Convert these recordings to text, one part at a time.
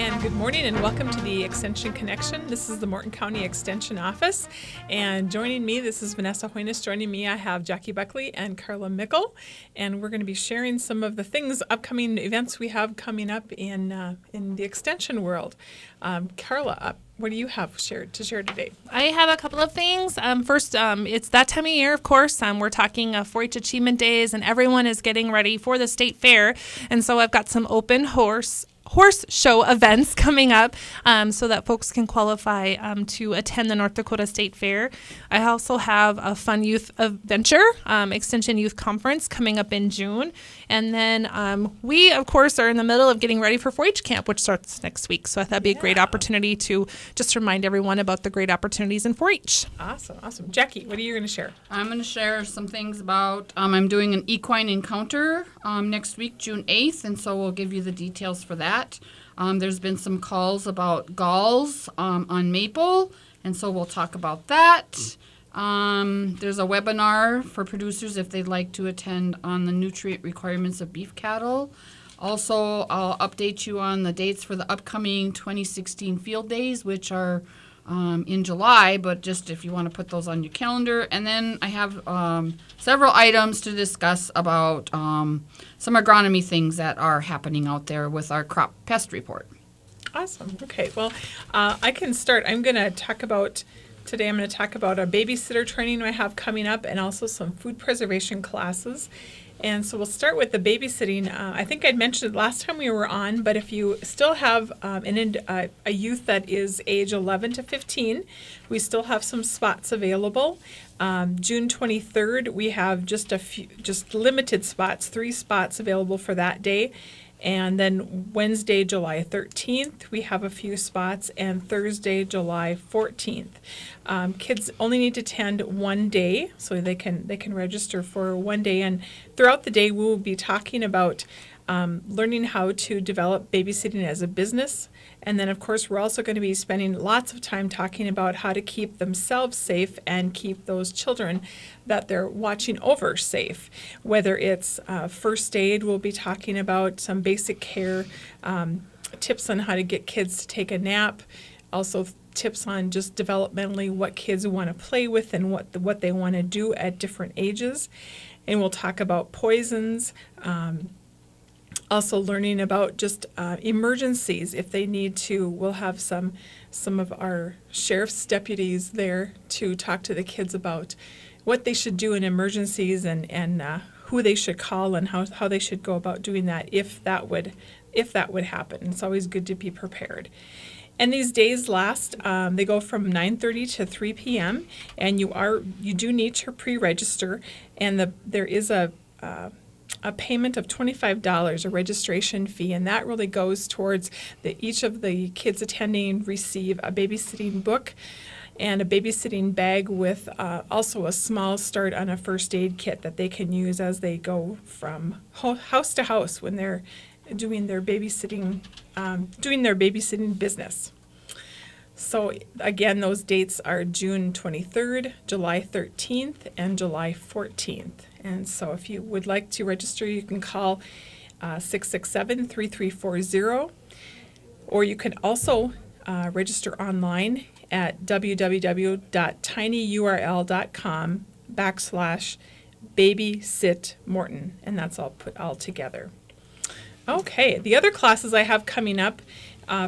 and good morning and welcome to the Extension Connection. This is the Morton County Extension Office, and joining me, this is Vanessa Hoynes. Joining me, I have Jackie Buckley and Carla Mickle, and we're going to be sharing some of the things, upcoming events we have coming up in the Extension world. Carla, what do you have to share today? I have a couple of things. First, it's that time of year, of course. We're talking 4-H Achievement Days, and everyone is getting ready for the state fair. And so I've got some open horse show events coming up so that folks can qualify to attend the North Dakota State Fair. I also have a fun youth adventure, Extension Youth Conference coming up in June. And then we, of course, are in the middle of getting ready for 4-H Camp, which starts next week. So I thought that'd be a great opportunity to just remind everyone about the great opportunities in 4-H. Awesome. Jackie, what are you going to share? I'm going to share some things about, I'm doing an Equine Encounter next week, June 8th, and so we'll give you the details for that. There's been some calls about galls on maple, and so we'll talk about that. There's a webinar for producers if they'd like to attend on the nutrient requirements of beef cattle. Also, I'll update you on the dates for the upcoming 2016 field days, which are in July, but just if you want to put those on your calendar. And then I have several items to discuss about some agronomy things that are happening out there with our crop pest report. Awesome. Okay. Well, I can start. I'm going to talk about a babysitter training I have coming up and also some food preservation classes. And so we'll start with the babysitting. I think I'd mentioned it last time we were on, but if you still have a youth that is age 11 to 15, we still have some spots available. June 23rd, we have just limited spots, 3 spots available for that day. And then Wednesday, July 13th, we have a few spots, and Thursday, July 14th. Kids only need to attend one day, so they can register for one day. And throughout the day, we will be talking about learning how to develop babysitting as a business. And then, of course, we're also going to be spending lots of time talking about how to keep themselves safe and keep those children that they're watching over safe. Whether it's first aid, we'll be talking about some basic care, tips on how to get kids to take a nap, also tips on just developmentally what kids want to play with and what they want to do at different ages. And we'll talk about poisons, also learning about just emergencies if they need to. We'll have some of our sheriff's deputies there to talk to the kids about what they should do in emergencies and who they should call and how they should go about doing that if that would happen. It's always good to be prepared. And these days last, they go from 9:30 to 3 p.m. and you do need to pre-register, and there is a payment of $25, a registration fee, and that really goes towards each of the kids attending receive a babysitting book and a babysitting bag with also a small start on a first aid kit that they can use as they go from house to house when they're doing their babysitting business. So again, those dates are June 23rd, July 13th, and July 14th. And so if you would like to register, you can call 667-3340, or you can also register online at www.tinyurl.com/babysitmorton, and that's all put all together. Okay, the other classes I have coming up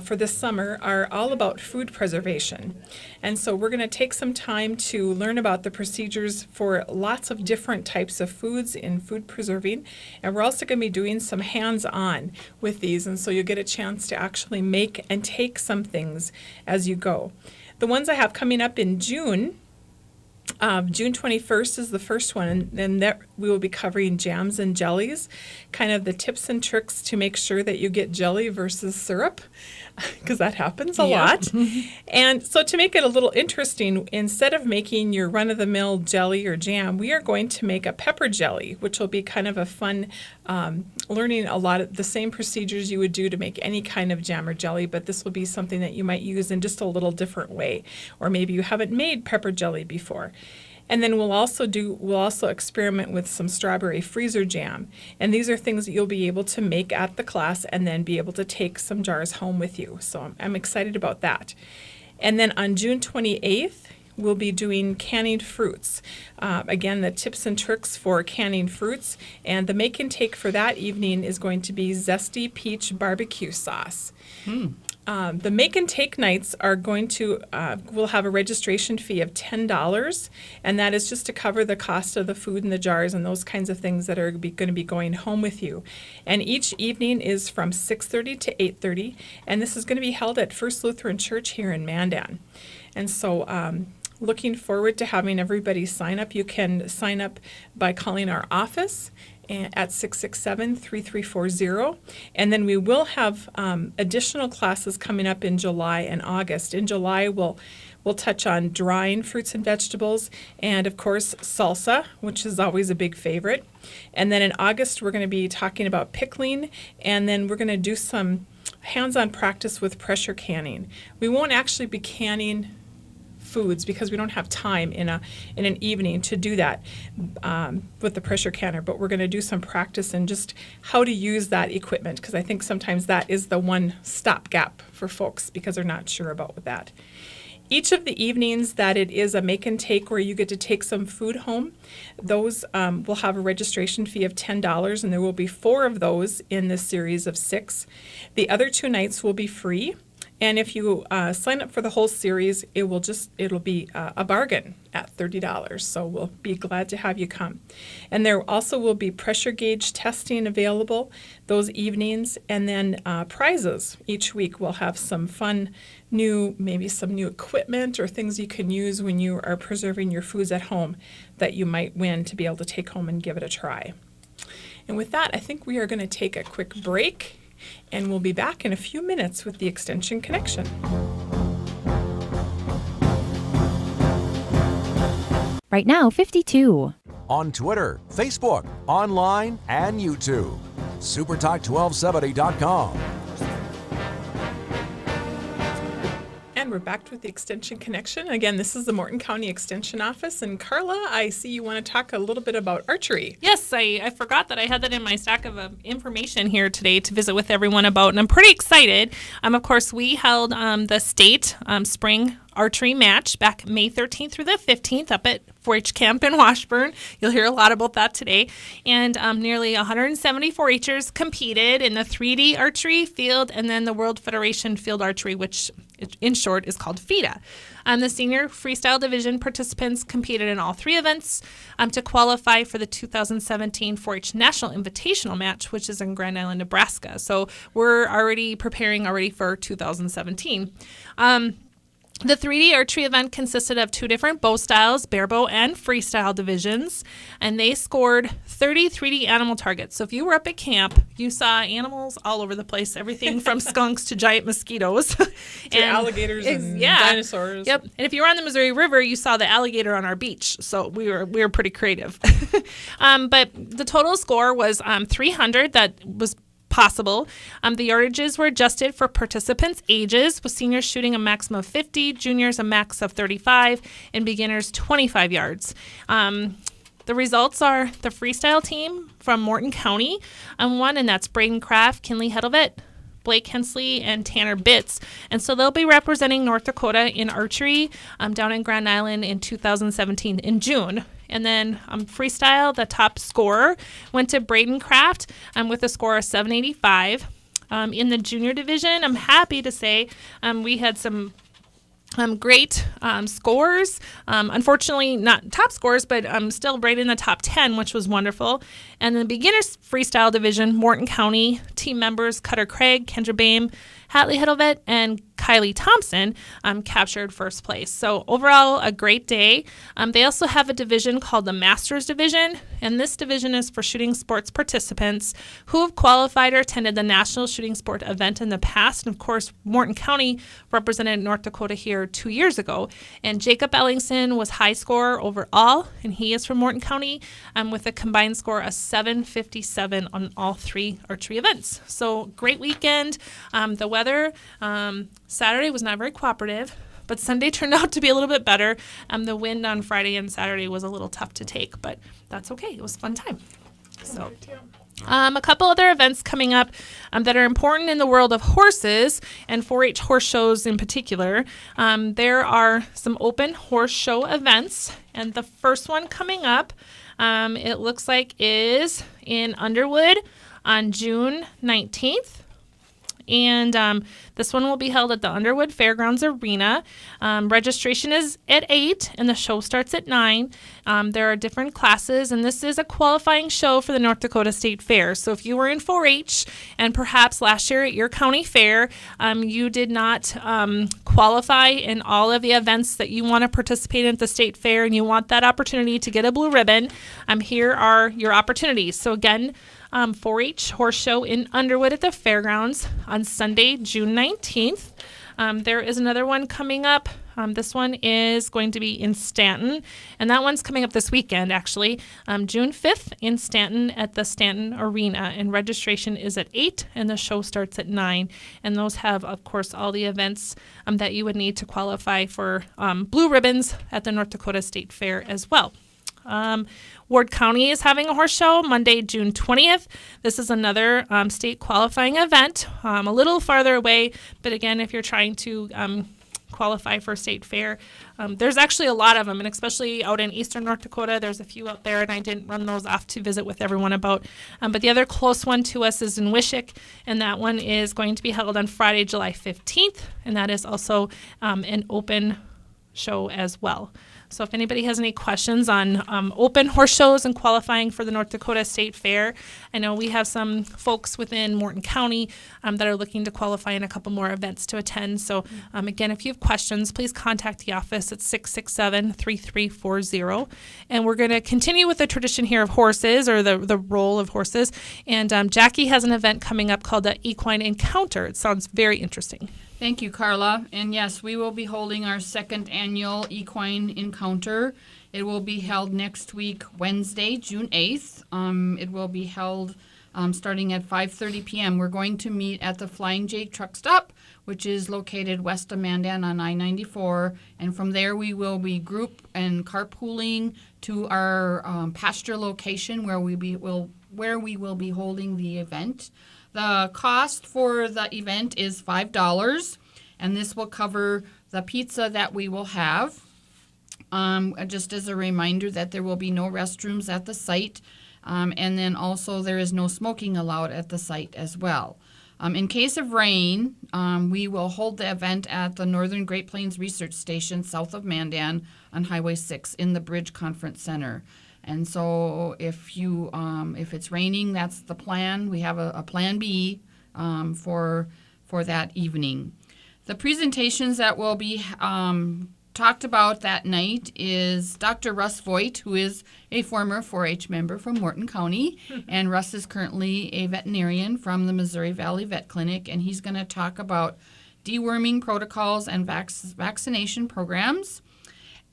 for this summer are all about food preservation. And so we're going to take some time to learn about the procedures for lots of different types of foods in food preserving. And we're also going to be doing some hands-on with these, and so you'll get a chance to actually make and take some things as you go. The ones I have coming up in June, June 21st is the first one, and then we will be covering jams and jellies, kind of the tips and tricks to make sure that you get jelly versus syrup, because that happens a lot. And so to make it a little interesting, instead of making your run-of-the-mill jelly or jam, we are going to make a pepper jelly, which will be kind of a fun, learning a lot of the same procedures you would do to make any kind of jam or jelly, but this will be something that you might use in just a little different way. Or maybe you haven't made pepper jelly before. And then we'll also experiment with some strawberry freezer jam. And these are things that you'll be able to make at the class and then be able to take some jars home with you. So I'm excited about that. And then on June 28th, we'll be doing canning fruits. Again, the tips and tricks for canning fruits. And the make and take for that evening is going to be zesty peach barbecue sauce. The make and take nights are going to, we'll have a registration fee of $10, and that is just to cover the cost of the food in the jars and those kinds of things that are going to be going home with you. And each evening is from 6:30 to 8:30, and this is going to be held at First Lutheran Church here in Mandan. And so looking forward to having everybody sign up. You can sign up by calling our office at 667-3340. And then we will have additional classes coming up in July and August. In July, we'll touch on drying fruits and vegetables and, of course, salsa, which is always a big favorite. And then in August, we're going to be talking about pickling, and then we're going to do some hands-on practice with pressure canning. We won't actually be canning foods because we don't have time in an evening to do that with the pressure canner, but we're going to do some practice and just how to use that equipment, because I think sometimes that is the one stopgap for folks because they're not sure about that. Each of the evenings that it is a make and take where you get to take some food home, those will have a registration fee of $10, and there will be 4 of those in this series of 6. The other 2 nights will be free. And if you sign up for the whole series, it'll be a bargain at $30. So we'll be glad to have you come. And there also will be pressure gauge testing available those evenings, and then prizes. Each week we'll have some fun maybe some new equipment or things you can use when you are preserving your foods at home that you might win to be able to take home and give it a try. And with that, I think we are going to take a quick break. And we'll be back in a few minutes with the Extension Connection. Right now, 52. On Twitter, Facebook, online, and YouTube. SuperTalk1270.com. And we're back with the Extension Connection. Again, this is the Morton County Extension Office. And Carla, I see you want to talk a little bit about archery. Yes, I forgot that I had that in my stack of information here today to visit with everyone about, and I'm pretty excited. Of course, we held the state spring archery match back May 13th through the 15th up at 4-H camp in Washburn. You'll hear a lot about that today. And nearly 170 4-Hers competed in the 3D archery field and then the World Federation Field Archery, which in short is called FIDA. The senior freestyle division participants competed in all 3 events to qualify for the 2017 4-H National Invitational Match, which is in Grand Island, Nebraska. So we're already preparing for 2017. The 3D archery event consisted of 2 different bow styles, bare bow and freestyle divisions, and they scored 30 3D animal targets. So if you were up at camp, you saw animals all over the place, everything from skunks to giant mosquitoes. To alligators and dinosaurs. Yep. And if you were on the Missouri River, you saw the alligator on our beach. So we were pretty creative. But the total score was 300. That was possible. The yardages were adjusted for participants' ages, with seniors shooting a maximum of 50, juniors a max of 35, and beginners 25 yards. The results are the freestyle team from Morton County won, and that's Braden Kraft, Kinley Hedelvet, Blake Hensley, and Tanner Bitts. And so they'll be representing North Dakota in archery down in Grand Island in 2017 in June. And then freestyle, the top scorer went to Braden Kraft with a score of 785. In the junior division, I'm happy to say we had some great scores. Unfortunately, not top scores, but still right in the top 10, which was wonderful. And in the beginners freestyle division, Morton County team members Cutter Craig, Kendra Bame, Hatley Hedelvet, and Kylie Thompson captured first place. So overall, a great day. They also have a division called the Masters Division, and this division is for shooting sports participants who have qualified or attended the National Shooting Sport event in the past. And of course, Morton County represented North Dakota here 2 years ago. And Jacob Ellingson was high scorer overall, and he is from Morton County with a combined score of 757 on all 3 archery events. So great weekend. The weather Saturday was not very cooperative, but Sunday turned out to be a little bit better. The wind on Friday and Saturday was a little tough to take, but that's okay. It was a fun time. So. A couple other events coming up that are important in the world of horses and 4-H horse shows in particular. There are some open horse show events, and the first one coming up, it looks like, is in Underwood on June 19th. And this one will be held at the Underwood Fairgrounds Arena. Registration is at 8 and the show starts at 9. There are different classes, and this is a qualifying show for the North Dakota State Fair. So if you were in 4-H and perhaps last year at your county fair, you did not qualify in all of the events that you want to participate in at the state fair, and you want that opportunity to get a blue ribbon, here are your opportunities. So again, 4-H horse show in Underwood at the fairgrounds on Sunday, June 19th. There is another one coming up. This one is going to be in Stanton, and that one's coming up this weekend, actually, June 5th in Stanton at the Stanton Arena, and registration is at 8, and the show starts at 9, and those have, of course, all the events that you would need to qualify for blue ribbons at the North Dakota State Fair as well. Ward County is having a horse show Monday, June 20th. This is another state qualifying event, a little farther away, but again, if you're trying to qualify for state fair, there's actually a lot of them, and especially out in eastern North Dakota, there's a few out there, and I didn't run those off to visit with everyone about. But the other close one to us is in Wishick, and that one is going to be held on Friday, July 15th, and that is also an open show as well. So if anybody has any questions on open horse shows and qualifying for the North Dakota State Fair, I know we have some folks within Morton County that are looking to qualify in a couple more events to attend. So again, if you have questions, please contact the office at 667-3340. And we're going to continue with the tradition here of horses, or the role of horses. And Jackie has an event coming up called the Equine Encounter. It sounds very interesting. Thank you, Carla. And yes, we will be holding our second annual Equine Encounter. It will be held next week, Wednesday, June 8th. It will be held starting at 5:30 p.m. We're going to meet at the Flying J truck stop, which is located west of Mandan on I-94. And from there, we will be group and carpooling to our pasture location where we will be holding the event. The cost for the event is $5, and this will cover the pizza that we will have. Just as a reminder that there will be no restrooms at the site, and then also there is no smoking allowed at the site as well. In case of rain, we will hold the event at the Northern Great Plains Research Station south of Mandan on Highway 6 in the Bridge Conference Center. And so if it's raining, that's the plan. We have a plan B for that evening. The presentations that will be talked about that night is Dr. Russ Voigt, who is a former 4-H member from Morton County, and Russ is currently a veterinarian from the Missouri Valley Vet Clinic, and he's going to talk about deworming protocols and vaccination programs.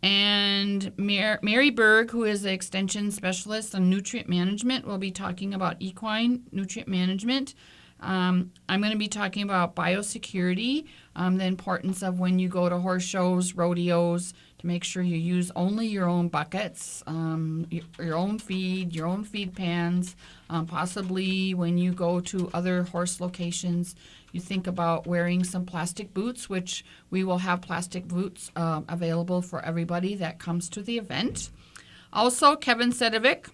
And Mary Berg, who is the extension specialist on nutrient management, will be talking about equine nutrient management. I'm going to be talking about biosecurity, the importance of when you go to horse shows, rodeos, to make sure you use only your own buckets, your own feed pans. Possibly when you go to other horse locations, you think about wearing some plastic boots, which we will have plastic boots available for everybody that comes to the event. Also, Kevin Sedovic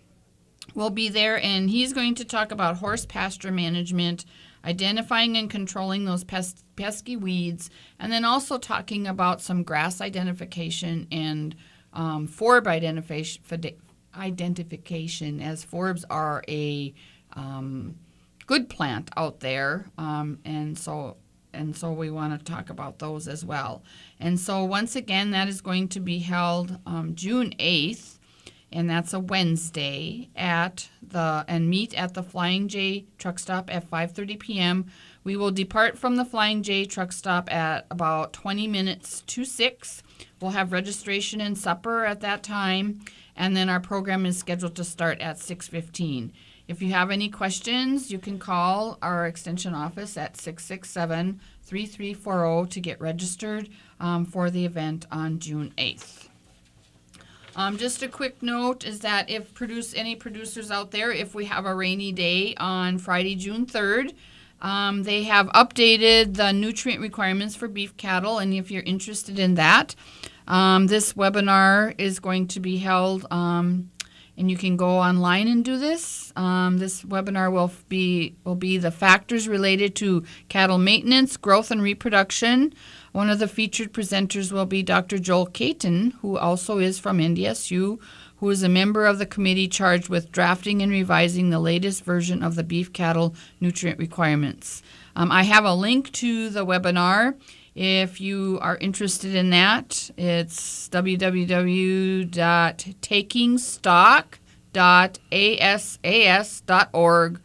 will be there, and he's going to talk about horse pasture management, identifying and controlling those pesky weeds, and then also talking about some grass identification and forb identification, as forbs are a good plant out there, and so we want to talk about those as well. And so once again, that is going to be held June 8th, and that's a Wednesday and meet at the Flying J truck stop at 5:30 p.m. We will depart from the Flying J truck stop at about 20 minutes to 6. We'll have registration and supper at that time, and then our program is scheduled to start at 6:15. If you have any questions, you can call our extension office at 667-3340 to get registered for the event on June 8th. Just a quick note is that if any producers out there, if we have a rainy day on Friday, June 3rd, they have updated the nutrient requirements for beef cattle, and if you're interested in that, this webinar is going to be held, and you can go online and do this. This webinar will be the factors related to cattle maintenance, growth, and reproduction. One of the featured presenters will be Dr. Joel Caton, who also is from NDSU, who is a member of the committee charged with drafting and revising the latest version of the beef cattle nutrient requirements. I have a link to the webinar. If you are interested in that, it's www.takingstock.asas.org/?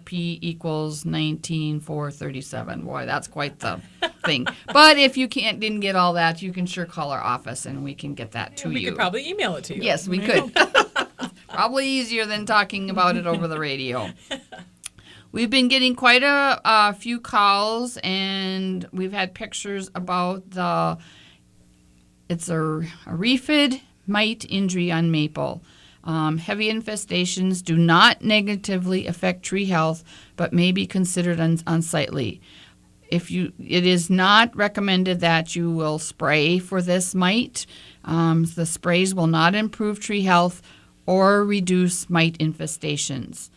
P equals 19437. Boy, that's quite the thing. But if you didn't get all that, you can sure call our office and we can get that to you. We could probably email it to you. Yes, we could. Probably easier than talking about it over the radio. We've been getting quite a few calls, and we've had pictures about it's a rephid mite injury on maple. Heavy infestations do not negatively affect tree health, but may be considered unsightly. It is not recommended that you will spray for this mite. The sprays will not improve tree health or reduce mite infestations.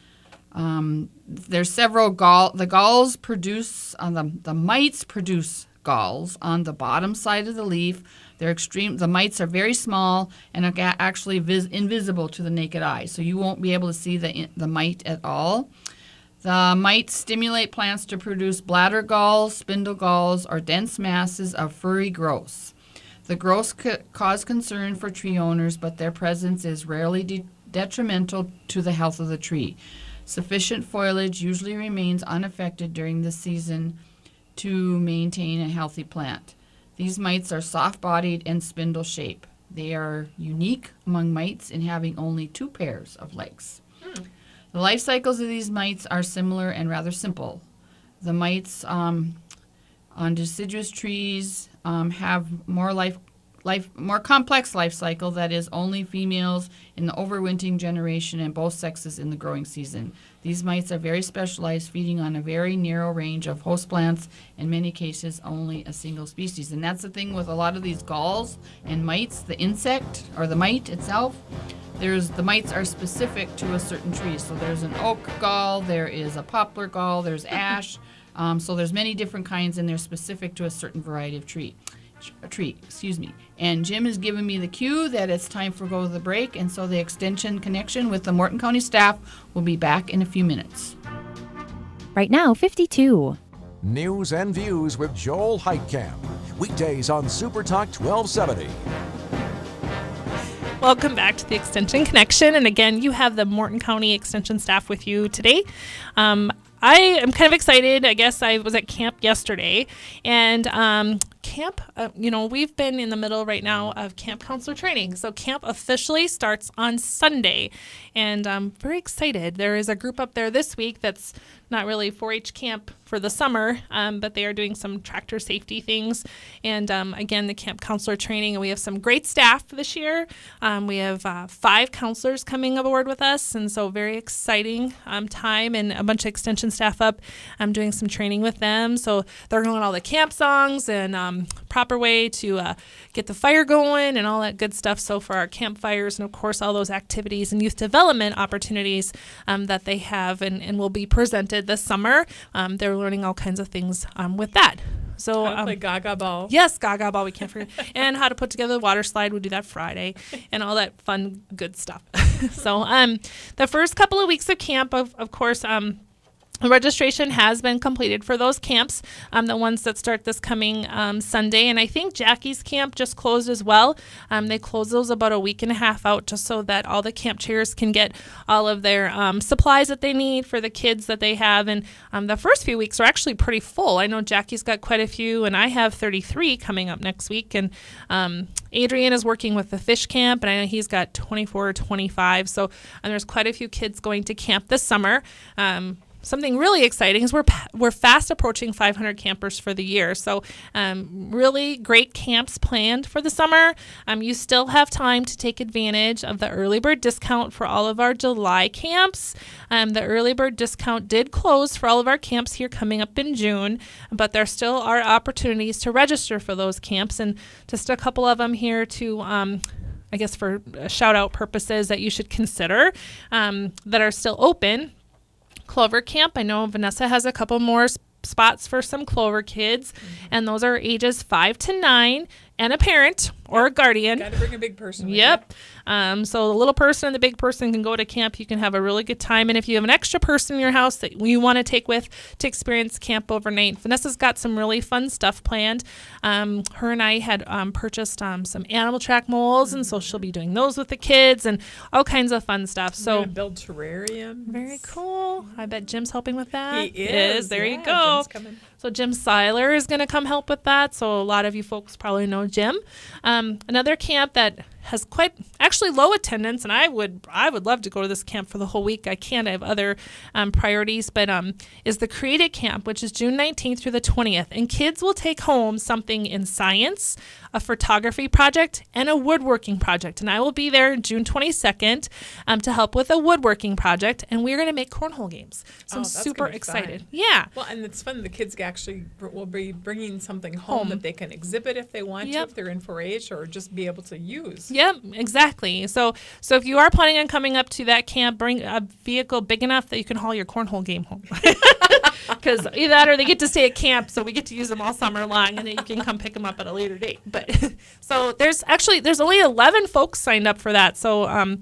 There's several the galls produce the mites produce galls on the bottom side of the leaf. They're extreme. The mites are very small and are actually invisible to the naked eye, so you won't be able to see the mite at all. The mites stimulate plants to produce bladder galls, spindle galls, or dense masses of furry growths. The growths cause concern for tree owners, but their presence is rarely detrimental to the health of the tree. Sufficient foliage usually remains unaffected during the season to maintain a healthy plant. These mites are soft-bodied and spindle-shaped. They are unique among mites in having only 2 pairs of legs. The life cycles of these mites are similar and rather simple. The mites on deciduous trees have more complex life cycle, that is, only females in the overwintering generation and both sexes in the growing season. These mites are very specialized, feeding on a very narrow range of host plants, in many cases only a single species. And that's the thing with a lot of these galls and mites, the insect or the mite itself, the mites are specific to a certain tree. So there's an oak gall, there is a poplar gall, there's ash. So there's many different kinds, and they're specific to a certain variety of tree. And Jim has given me the cue that it's time for go to the break, and so the extension connection with the Morton County staff will be back in a few minutes. Right now, 52. News and Views with Joel Heitkamp. Weekdays on Super Talk 1270. Welcome back to the Extension Connection. And again, you have the Morton County Extension staff with you today. I am kind of excited. I guess I was at camp yesterday, and camp, we've been in the middle right now of camp counselor training. So camp officially starts on Sunday, and I'm very excited. There is a group up there this week that's not really 4-H camp for the summer, but they are doing some tractor safety things. And again, the camp counselor training, and we have some great staff this year. We have 5 counselors coming aboard with us, and so very exciting time, and a bunch of extension staff up. I'm doing some training with them. So they're going all the camp songs and proper way to get the fire going and all that good stuff. So for our campfires and, of course, all those activities and youth development opportunities that they have and will be presented this summer, they're learning all kinds of things with that. So how to play Gaga Ball. Yes, Gaga Ball, we can't forget. And how to put together the water slide. We do that Friday and all that fun, good stuff. So the first couple of weeks of camp, of course, Registration has been completed for those camps, the ones that start this coming Sunday. And I think Jackie's camp just closed as well. They closed those about a week and a half out just so that all the camp chairs can get all of their supplies that they need for the kids that they have. And the first few weeks are actually pretty full. I know Jackie's got quite a few, and I have 33 coming up next week. And Adrian is working with the fish camp, and I know he's got 24 or 25. So there's quite a few kids going to camp this summer. Something really exciting is we're fast approaching 500 campers for the year. So really great camps planned for the summer. You still have time to take advantage of the early bird discount for all of our July camps. The early bird discount did close for all of our camps here coming up in June, but there still are opportunities to register for those camps, and just a couple of them here to I guess for shout out purposes that you should consider that are still open. Clover Camp. I know Vanessa has a couple more spots for some Clover kids, and those are ages 5 to 9 and a parent or a guardian. Got to bring a big person with Yep. So the little person and the big person can go to camp. You can have a really good time. And if you have an extra person in your house that you want to take with to experience camp overnight, Vanessa's got some really fun stuff planned. Her and I had purchased some animal track molds, and so she'll be doing those with the kids and all kinds of fun stuff. We're gonna So build terrariums. very cool. I bet Jim's helping with that. He is. There Yeah, you go. Jim's coming. So Jim Seiler is going to come help with that. So a lot of you folks probably know Jim. Another camp that has quite actually low attendance, and I would love to go to this camp for the whole week. I can't. I have other priorities, but is the Created Camp, which is June 19th through the 20th. And kids will take home something in science, a photography project, and a woodworking project. And I will be there June 22nd to help with a woodworking project, and we're going to make cornhole games. So I'm that's super gonna be excited. fun. Yeah. Well, and it's fun. The kids actually will be bringing something home that they can exhibit if they want to, Yep. if they're in 4-H, or just be able to use. Yep, exactly. So if you are planning on coming up to that camp, bring a vehicle big enough that you can haul your cornhole game home. Because either that or they get to stay at camp, so we get to use them all summer long, and then you can come pick them up at a later date. But so there's only 11 folks signed up for that. So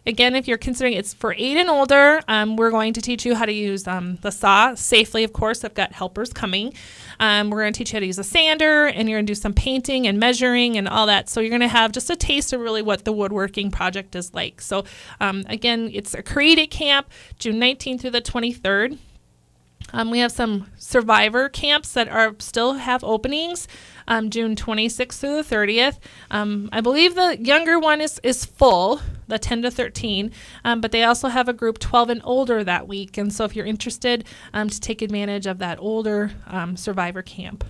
again, if you're considering it's for 8 and older, we're going to teach you how to use the saw safely. Of course, I've got helpers coming. We're going to teach you how to use a sander, and you're going to do some painting and measuring and all that. So you're going to have just a taste of really what the woodworking project is like. So again, it's a Created Camp, June 19th through the 23rd. We have some survivor camps that are still have openings, June 26th through the 30th. I believe the younger one is full, the 10 to 13, but they also have a group 12 and older that week. And so if you're interested to take advantage of that older survivor camp.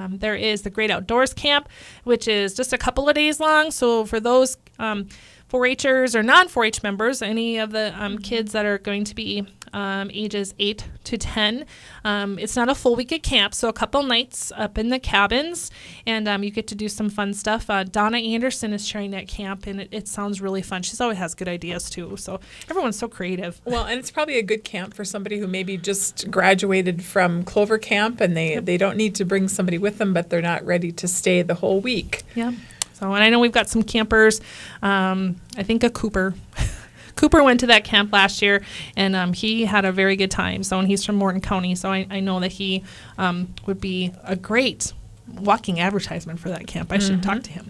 There is the Great Outdoors Camp, which is just a couple of days long. So for those 4-Hers or non-4-H members, any of the kids that are going to be ages 8 to 10. It's not a full week at camp, so a couple nights up in the cabins, and you get to do some fun stuff. Donna Anderson is sharing that camp, and it sounds really fun. She always has good ideas, too, so everyone's so creative. Well, and it's probably a good camp for somebody who maybe just graduated from Clover Camp, and they don't need to bring somebody with them, but they're not ready to stay the whole week. Yeah. So, and I know we've got some campers, I think a Cooper. Cooper went to that camp last year, and he had a very good time. So, and he's from Morton County, so I know that he would be a great walking advertisement for that camp. I should talk to him.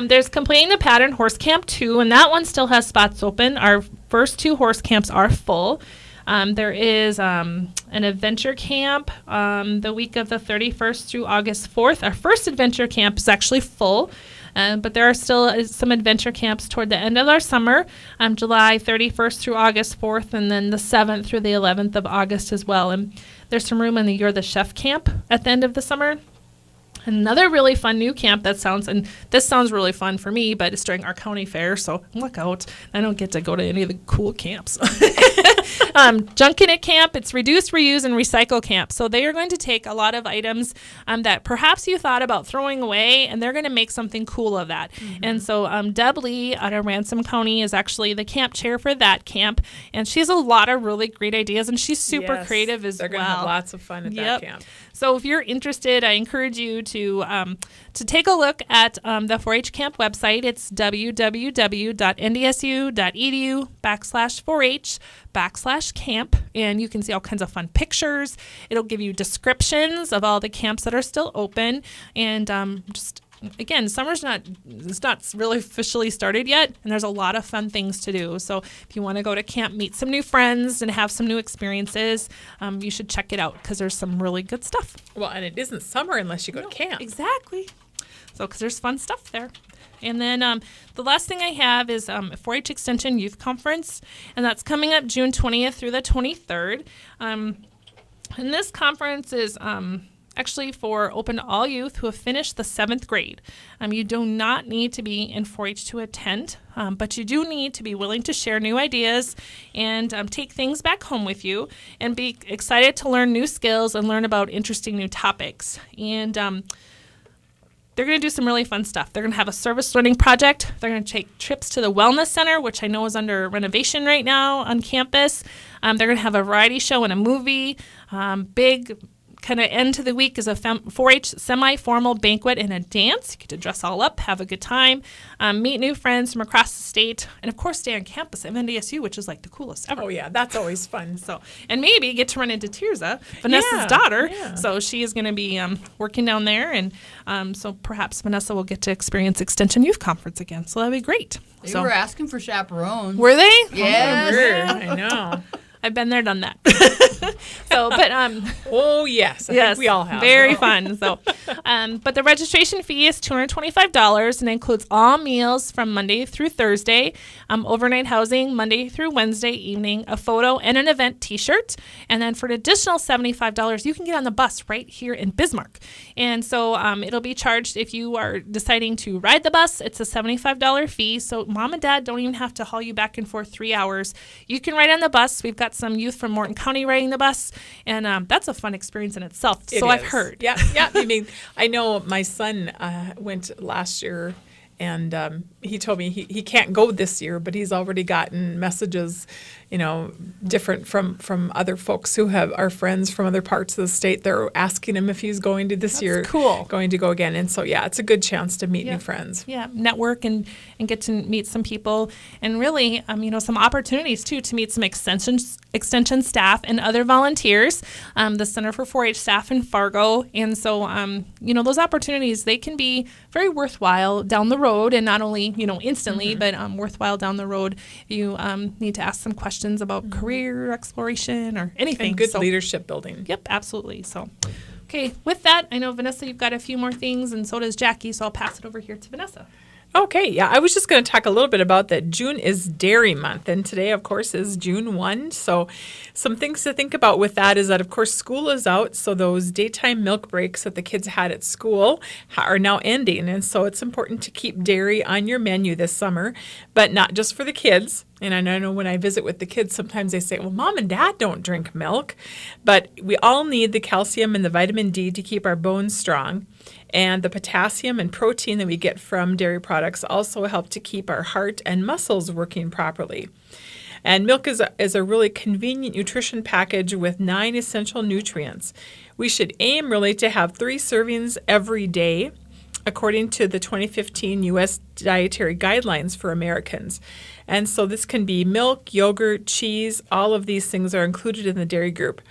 There's Completing the Pattern Horse Camp 2, and that one still has spots open. Our first 2 horse camps are full. There is an adventure camp the week of the 31st through August 4th. Our first adventure camp is actually full, but there are still some adventure camps toward the end of our summer, July 31st through August 4th, and then the 7th through the 11th of August as well. And there's some room in the You're the Chef camp at the end of the summer. Another really fun new camp this sounds really fun for me, but it's during our county fair, so look out. I don't get to go to any of the cool camps. Junkin' It Camp, it's Reduce, Reuse, and Recycle Camp. So they are going to take a lot of items that perhaps you thought about throwing away, and they're going to make something cool of that. And so Deb Lee out of Ransom County is actually the camp chair for that camp, and she has a lot of really great ideas, and she's super creative as well. They're going to have lots of fun at that camp. So if you're interested, I encourage you to take a look at the 4-H camp website. It's www.ndsu.edu/4H. facebook.com/camp, and you can see all kinds of fun pictures. It'll give you descriptions of all the camps that are still open, and again, summer's it's not really officially started yet, and there's a lot of fun things to do. So if you want to go to camp, meet some new friends, and have some new experiences, you should check it out because there's some really good stuff. Well, and it isn't summer unless you go to camp. Exactly. So because there's fun stuff there. And then the last thing I have is a 4-H Extension Youth Conference, and that's coming up June 20th through the 23rd. And this conference is actually open to all youth who have finished the 7th grade. You do not need to be in 4-H to attend, but you do need to be willing to share new ideas and take things back home with you and be excited to learn new skills and learn about interesting new topics. And they're going to do some really fun stuff. They're going to have a service learning project. They're going to take trips to the Wellness Center, which I know is under renovation right now on campus. They're going to have a variety show and a movie. Big kind of end to the week is a 4-H semi-formal banquet and a dance. You get to dress all up, have a good time, meet new friends from across the state, and of course stay on campus at NDSU, which is like the coolest ever. Oh yeah, that's always fun. So, and maybe get to run into Tirza, Vanessa's daughter. Yeah. So she is going to be working down there, and so perhaps Vanessa will get to experience Extension Youth Conference again. So that'd be great. They were asking for chaperones. Were they? Yes. I know. I've been there, done that. So, but oh yes, I think we all have. Very fun. So, but the registration fee is $225 and includes all meals from Monday through Thursday, overnight housing Monday through Wednesday evening, a photo and an event T-shirt, and then for an additional $75, you can get on the bus right here in Bismarck. And so it'll be charged if you are deciding to ride the bus. It's a $75 fee. So mom and dad don't even have to haul you back and forth 3 hours. You can ride on the bus. We've got some youth from Morton County riding the bus, and that's a fun experience in itself. So I've heard. Yeah. I mean, I know my son went last year, and he told me he can't go this year, but he's already gotten messages, different from other folks who are friends from other parts of the state. They're asking him if he's going to this year. Cool. Going to go again. And so, yeah, it's a good chance to meet new friends. Yeah, network and get to meet some people, and really, some opportunities, too, to meet some extension staff and other volunteers, the Center for 4-H staff in Fargo. And so, those opportunities, they can be very worthwhile down the road, and not only, instantly, but worthwhile down the road. You need to ask some questions about career exploration or anything. And good leadership building. Yep, absolutely. So, okay, with that, I know, Vanessa, you've got a few more things, and so does Jackie, so I'll pass it over here to Vanessa. Okay, yeah, I was just going to talk a little bit about that. June is Dairy Month, and today, of course, is June 1. So some things to think about with that is that, of course, school is out, so those daytime milk breaks that the kids had at school are now ending, and so it's important to keep dairy on your menu this summer, but not just for the kids. And I know when I visit with the kids, sometimes they say, well, mom and dad don't drink milk, but we all need the calcium and the vitamin D to keep our bones strong. And the potassium and protein that we get from dairy products also help to keep our heart and muscles working properly. And milk is a really convenient nutrition package with 9 essential nutrients. We should aim really to have 3 servings every day, according to the 2015 U.S. Dietary Guidelines for Americans. And so this can be milk, yogurt, cheese, all of these things are included in the dairy group.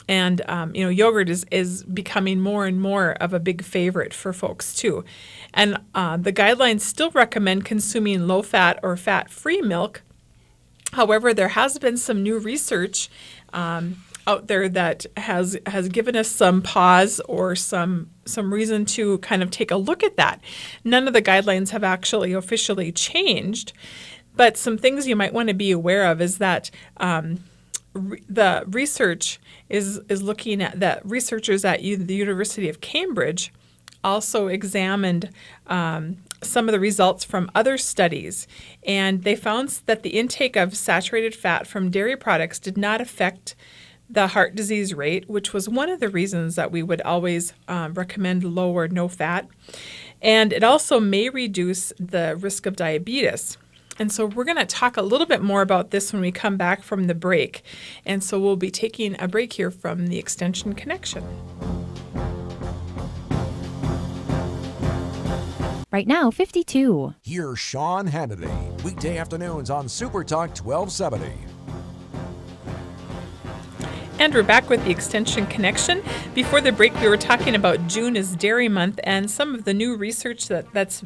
And, yogurt is becoming more and more of a big favorite for folks, too. And the guidelines still recommend consuming low-fat or fat-free milk. However, there has been some new research out there that has given us some pause or some reason to kind of take a look at that. None of the guidelines have actually officially changed, but some things you might want to be aware of is that the research is looking at that researchers at the University of Cambridge also examined some of the results from other studies, and they found that the intake of saturated fat from dairy products did not affect the heart disease rate, which was one of the reasons that we would always recommend low or no fat. And it also may reduce the risk of diabetes. And so we're going to talk a little bit more about this when we come back from the break. And so we'll be taking a break here from the Extension Connection. Right now, 52. Here's Sean Hannity, weekday afternoons on Super Talk 1270. And we're back with the Extension Connection. Before the break, we were talking about June is Dairy Month and some of the new research that's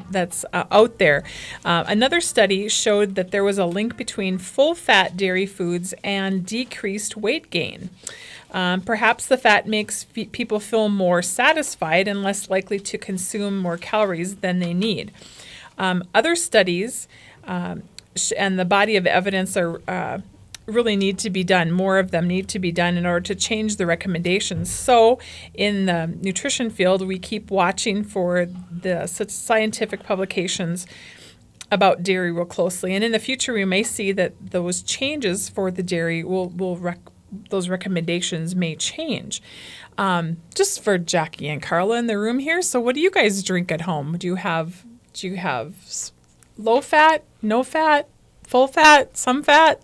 out there. Another study showed that there was a link between full-fat dairy foods and decreased weight gain. Perhaps the fat makes people feel more satisfied and less likely to consume more calories than they need. Other studies and the body of evidence are really need to be done. More of them need to be done in order to change the recommendations. So in the nutrition field, we keep watching for the scientific publications about dairy real closely. And in the future, we may see that those changes for the dairy those recommendations may change. Just for Jackie and Carla in the room here. So what do you guys drink at home? Do you have low fat, no fat, full fat, some fat?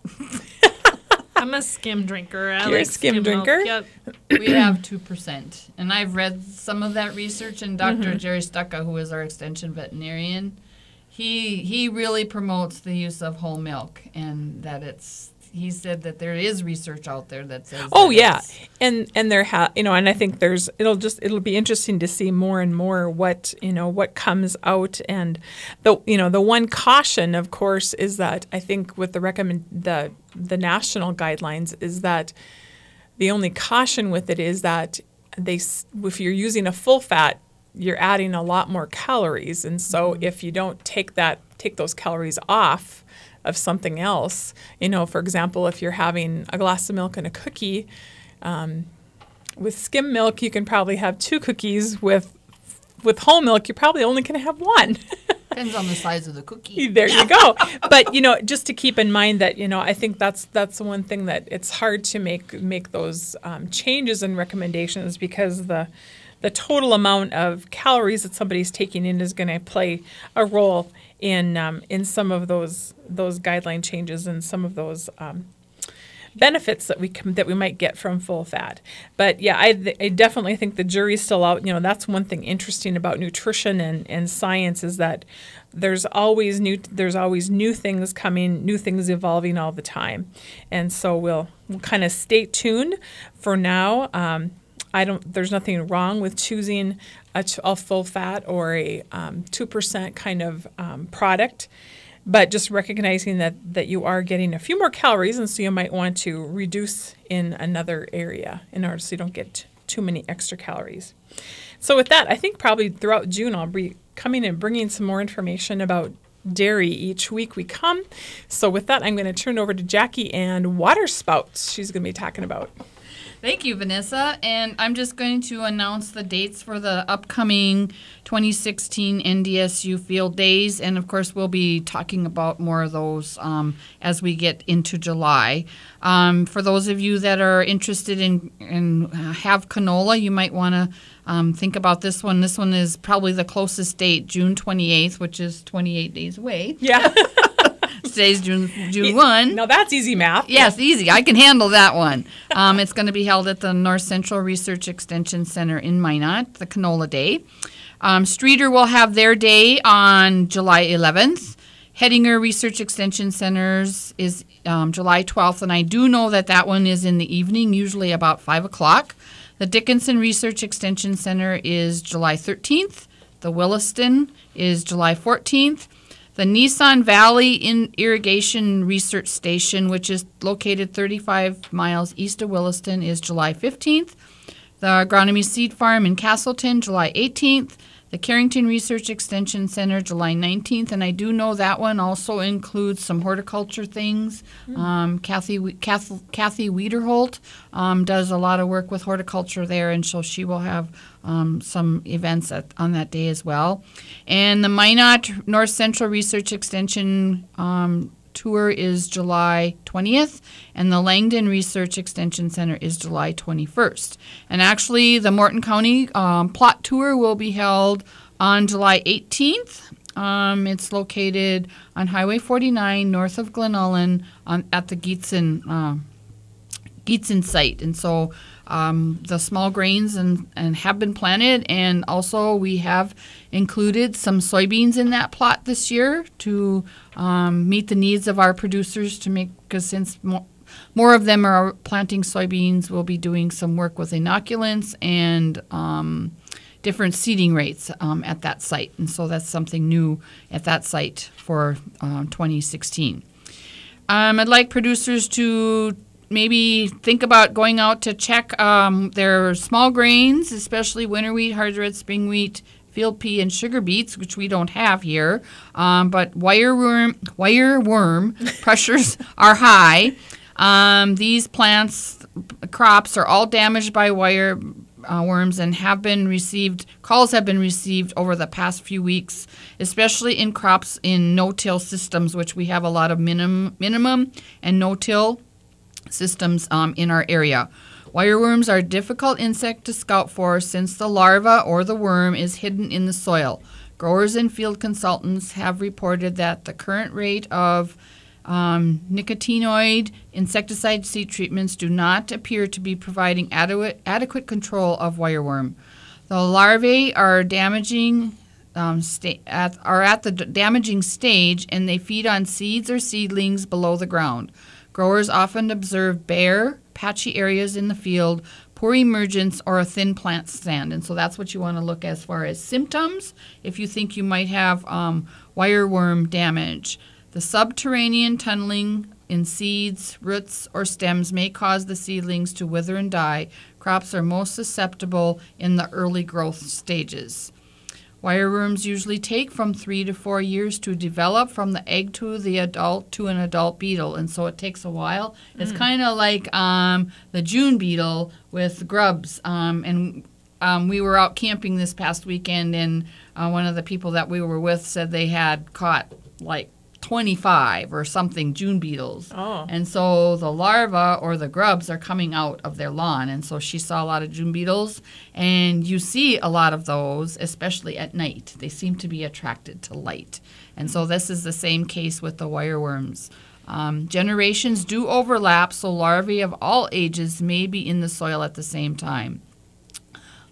I'm a skim drinker. You're a skim drinker? Milk. Yep. We have 2%. And I've read some of that research, and Dr. Jerry Stucca, who is our extension veterinarian, he really promotes the use of whole milk, and that he said that there is research out there that says and there and I think it'll be interesting to see more and more what comes out. And the one caution, of course, is that I think with the national guidelines is that the only caution with it is that if you're using a full fat, you're adding a lot more calories, and so if you don't take those calories off of something else, for example, if you're having a glass of milk and a cookie, with skim milk, you can probably have 2 cookies. With whole milk, you're probably only going to have 1. Depends on the size of the cookie. There you go. But just to keep in mind that I think that's the one thing that it's hard to make those changes and recommendations, because the total amount of calories that somebody's taking in is going to play a role in some of those guideline changes and some of those benefits that we might get from full fat. But yeah, I definitely think the jury's still out. That's one thing interesting about nutrition and science is that there's always new things coming, new things evolving all the time, and so we'll kind of stay tuned for now. There's nothing wrong with choosing a full fat or a 2% kind of product, but just recognizing that you are getting a few more calories, and so you might want to reduce in another area in order so you don't get too many extra calories. So with that, I think probably throughout June I'll be coming and bringing some more information about dairy each week we come. So with that, I'm going to turn over to Jackie and water spouts she's going to be talking about. Thank you, Vanessa. And I'm just going to announce the dates for the upcoming 2016 NDSU Field Days. And, of course, we'll be talking about more of those as we get into July. For those of you that are interested in have canola, you might want to think about this one. This one is probably the closest date, June 28th, which is 28 days away. Yeah. Today's June 1. Now that's easy math. Yes, easy. I can handle that one. It's going to be held at the North Central Research Extension Center in Minot, the Canola Day. Streeter will have their day on July 11th. Hettinger Research Extension Centers is July 12th, and I do know that one is in the evening, usually about 5 o'clock. The Dickinson Research Extension Center is July 13th. The Williston is July 14th. The Nissan Valley Irrigation Research Station, which is located 35 miles east of Williston, is July 15th. The Agronomy Seed Farm in Castleton, July 18th. The Carrington Research Extension Center, July 19th. And I do know that one also includes some horticulture things. Kathy Wiederholt does a lot of work with horticulture there, and so she will have some events on that day as well. And the Minot North Central Research Extension tour is July 20th, and the Langdon Research Extension Center is July 21st. And actually, the Morton County plot tour will be held on July 18th. It's located on Highway 49 north of Glen Ullin at the Geetson site. And so the small grains and have been planted, and also we have included some soybeans in that plot this year to meet the needs of our producers, because since more of them are planting soybeans. We'll be doing some work with inoculants and different seeding rates at that site. And so that's something new at that site for 2016. I'd like producers to maybe think about going out to check their small grains, especially winter wheat, hard red, spring wheat, field pea, and sugar beets, which we don't have here. But wireworm pressures are high. These crops are all damaged by worms and calls have been received over the past few weeks, especially in crops in no-till systems, which we have a lot of minimum and no-till systems in our area. Wireworms are a difficult insect to scout for since the larva or the worm is hidden in the soil. Growers and field consultants have reported that the current rate of nicotinoid insecticide seed treatments do not appear to be providing adequate control of wireworm. The larvae are at the damaging stage, and they feed on seeds or seedlings below the ground. Growers often observe bare, patchy areas in the field, poor emergence, or a thin plant stand. And so that's what you want to look as far as symptoms if you think you might have wireworm damage. The subterranean tunneling in seeds, roots, or stems may cause the seedlings to wither and die. Crops are most susceptible in the early growth stages. Wireworms usually take from 3 to 4 years to develop from the egg to an adult beetle, and so it takes a while. It's kind of like the June beetle with grubs. We were out camping this past weekend, and one of the people that we were with said they had caught like 25 or something June beetles. Oh. And so the larvae or the grubs are coming out of their lawn. And so she saw a lot of June beetles, and you see a lot of those, especially at night. They seem to be attracted to light. And so this is the same case with the wireworms. Generations do overlap, so larvae of all ages may be in the soil at the same time.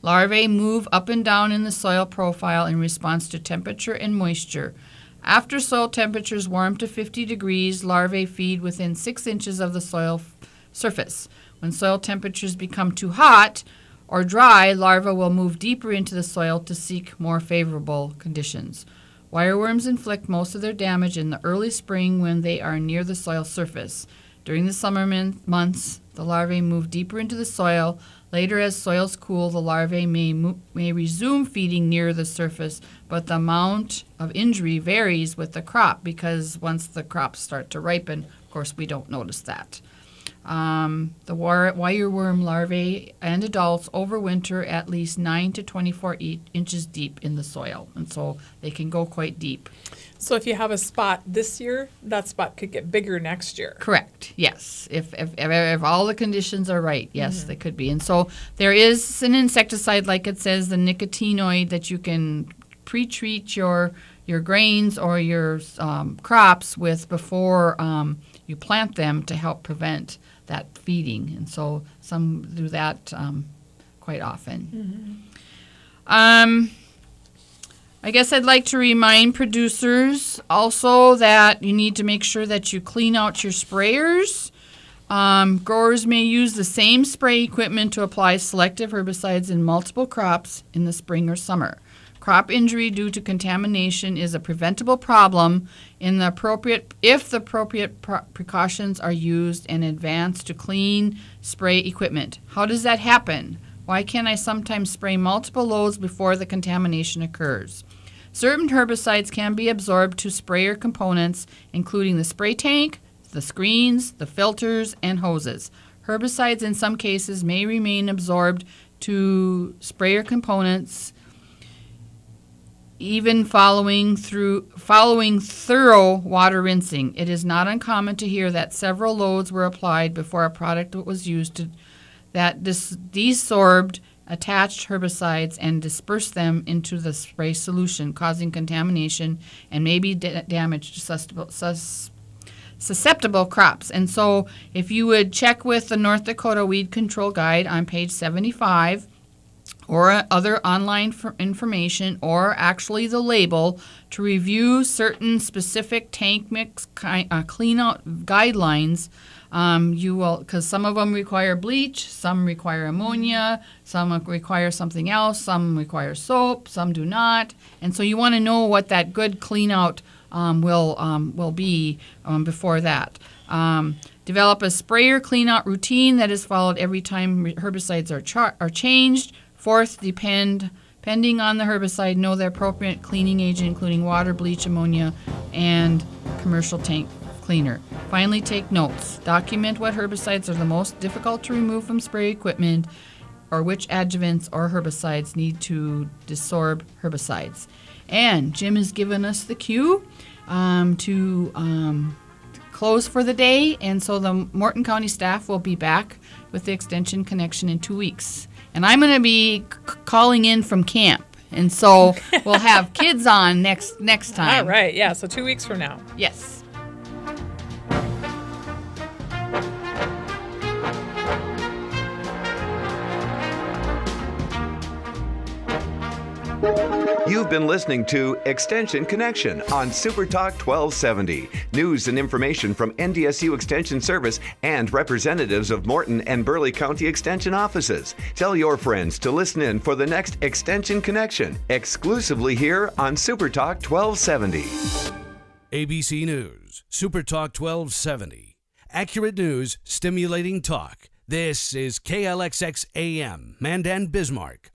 Larvae move up and down in the soil profile in response to temperature and moisture. After soil temperatures warm to 50 degrees, larvae feed within 6 inches of the soil surface. When soil temperatures become too hot or dry, larvae will move deeper into the soil to seek more favorable conditions. Wireworms inflict most of their damage in the early spring when they are near the soil surface. During the summer months, the larvae move deeper into the soil. Later, as soils cool, the larvae may resume feeding near the surface, but the amount of injury varies with the crop because once the crops start to ripen, of course, we don't notice that. The wireworm larvae and adults overwinter at least 9 to 24 inches deep in the soil, and so they can go quite deep. So if you have a spot this year, that spot could get bigger next year. Correct. Yes. If all the conditions are right, yes, they could be. And so there is an insecticide, like it says, the nicotinoid, that you can pre-treat your grains or your crops with before you plant them to help prevent that feeding. And so some do that quite often. I guess I'd like to remind producers also that you need to make sure that you clean out your sprayers. Growers may use the same spray equipment to apply selective herbicides in multiple crops in the spring or summer. Crop injury due to contamination is a preventable problem if the appropriate precautions are used in advance to clean spray equipment. How does that happen? Why can I sometimes spray multiple loads before the contamination occurs? Certain herbicides can be absorbed to sprayer components, including the spray tank, the screens, the filters, and hoses. Herbicides in some cases may remain absorbed to sprayer components even following thorough water rinsing. It is not uncommon to hear that several loads were applied before a product was used that desorbed attached herbicides and dispersed them into the spray solution, causing contamination and maybe damage to susceptible crops. And so if you would check with the North Dakota Weed Control Guide on page 75 or other online information or actually the label to review certain specific tank mix cleanout guidelines, You will, because some of them require bleach, some require ammonia, some require something else, some require soap, some do not. And so you want to know what that good clean out will be before that. Develop a sprayer clean out routine that is followed every time herbicides are changed. Fourth, depending on the herbicide, know the appropriate cleaning agent, including water, bleach, ammonia, and commercial tank cleaner. Finally, take notes. Document what herbicides are the most difficult to remove from spray equipment, or which adjuvants or herbicides need to desorb herbicides. And Jim has given us the cue to close for the day, and so the Morton County staff will be back with the Extension Connection in 2 weeks. And I'm going to be calling in from camp, and so we'll have kids on next time. All right, yeah, so 2 weeks from now. Yes. You've been listening to Extension Connection on Super Talk 1270. News and information from NDSU Extension Service and representatives of Morton and Burleigh County Extension offices. Tell your friends to listen in for the next Extension Connection, exclusively here on Super Talk 1270. ABC News, Super Talk 1270. Accurate news, stimulating talk. This is KLXX AM, Mandan, Bismarck.